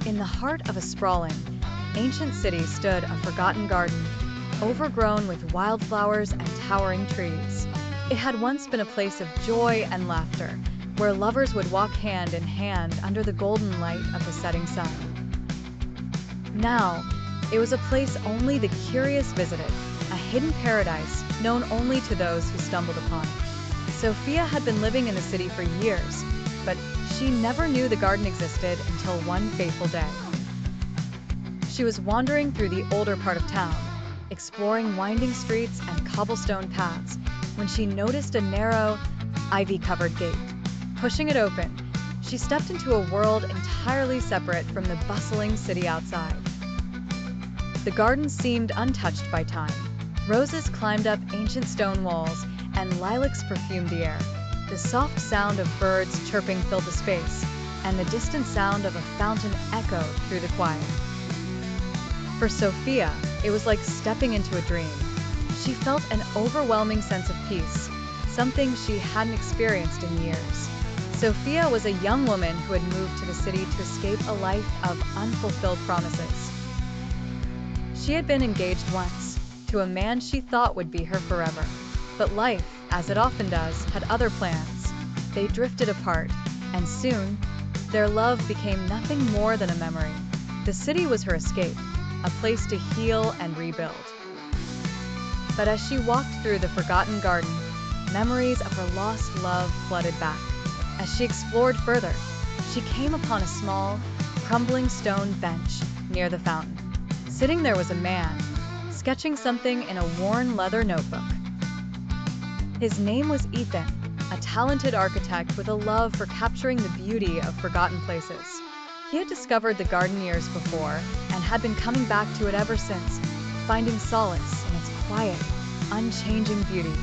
In the heart of a sprawling, ancient city stood a forgotten garden, overgrown with wildflowers and towering trees. It had once been a place of joy and laughter, where lovers would walk hand in hand under the golden light of the setting sun. Now, it was a place only the curious visited, a hidden paradise known only to those who stumbled upon it. Sophia had been living in the city for years, but she never knew the garden existed until one fateful day. She was wandering through the older part of town, exploring winding streets and cobblestone paths, when she noticed a narrow, ivy-covered gate. Pushing it open, she stepped into a world entirely separate from the bustling city outside. The garden seemed untouched by time. Roses climbed up ancient stone walls, and lilacs perfumed the air. The soft sound of birds chirping filled the space, and the distant sound of a fountain echoed through the quiet. For Sophia, it was like stepping into a dream. She felt an overwhelming sense of peace, something she hadn't experienced in years. Sophia was a young woman who had moved to the city to escape a life of unfulfilled promises. She had been engaged once, to a man she thought would be her forever. But life, as it often does, had other plans. They drifted apart, and soon, their love became nothing more than a memory. The city was her escape, a place to heal and rebuild. But as she walked through the forgotten garden, memories of her lost love flooded back. As she explored further, she came upon a small, crumbling stone bench near the fountain. Sitting there was a man, sketching something in a worn leather notebook. His name was Ethan, a talented architect with a love for capturing the beauty of forgotten places. He had discovered the garden years before and had been coming back to it ever since, finding solace in its quiet, unchanging beauty.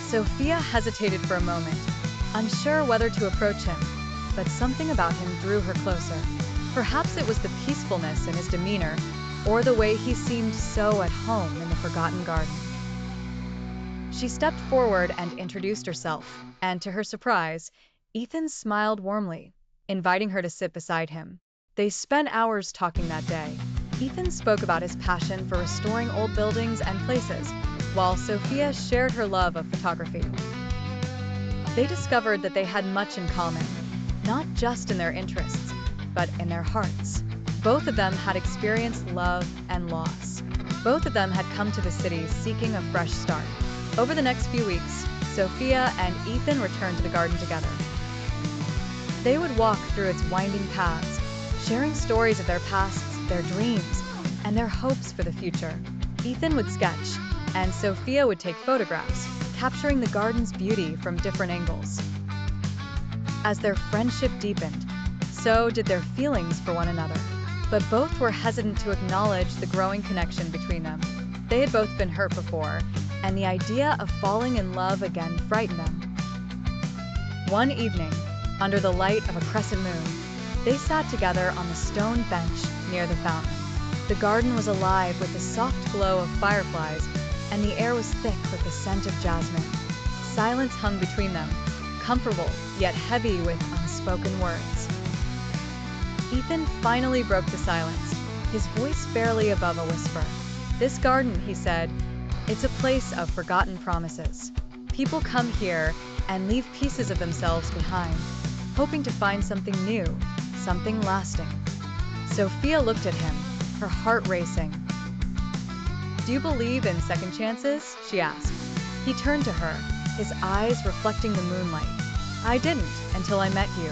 Sophia hesitated for a moment, unsure whether to approach him, but something about him drew her closer. Perhaps it was the peacefulness in his demeanor, or the way he seemed so at home in the forgotten garden. She stepped forward and introduced herself, and to her surprise, Ethan smiled warmly, inviting her to sit beside him. They spent hours talking that day. Ethan spoke about his passion for restoring old buildings and places, while Sophia shared her love of photography. They discovered that they had much in common, not just in their interests, but in their hearts. Both of them had experienced love and loss. Both of them had come to the city seeking a fresh start. Over the next few weeks, Sophia and Ethan returned to the garden together. They would walk through its winding paths, sharing stories of their pasts, their dreams, and their hopes for the future. Ethan would sketch, and Sophia would take photographs, capturing the garden's beauty from different angles. As their friendship deepened, so did their feelings for one another. But both were hesitant to acknowledge the growing connection between them. They had both been hurt before, and the idea of falling in love again frightened them. One evening, under the light of a crescent moon, they sat together on the stone bench near the fountain. The garden was alive with the soft glow of fireflies, and the air was thick with the scent of jasmine. Silence hung between them, comfortable yet heavy with unspoken words. Ethan finally broke the silence, his voice barely above a whisper. "This garden," he said, "it's a place of forgotten promises. People come here and leave pieces of themselves behind, hoping to find something new, something lasting." Sophia looked at him, her heart racing. "Do you believe in second chances?" she asked. He turned to her, his eyes reflecting the moonlight. "I didn't until I met you."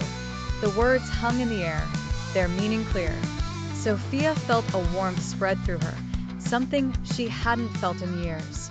The words hung in the air, their meaning clear. Sophia felt a warmth spread through her, something she hadn't felt in years.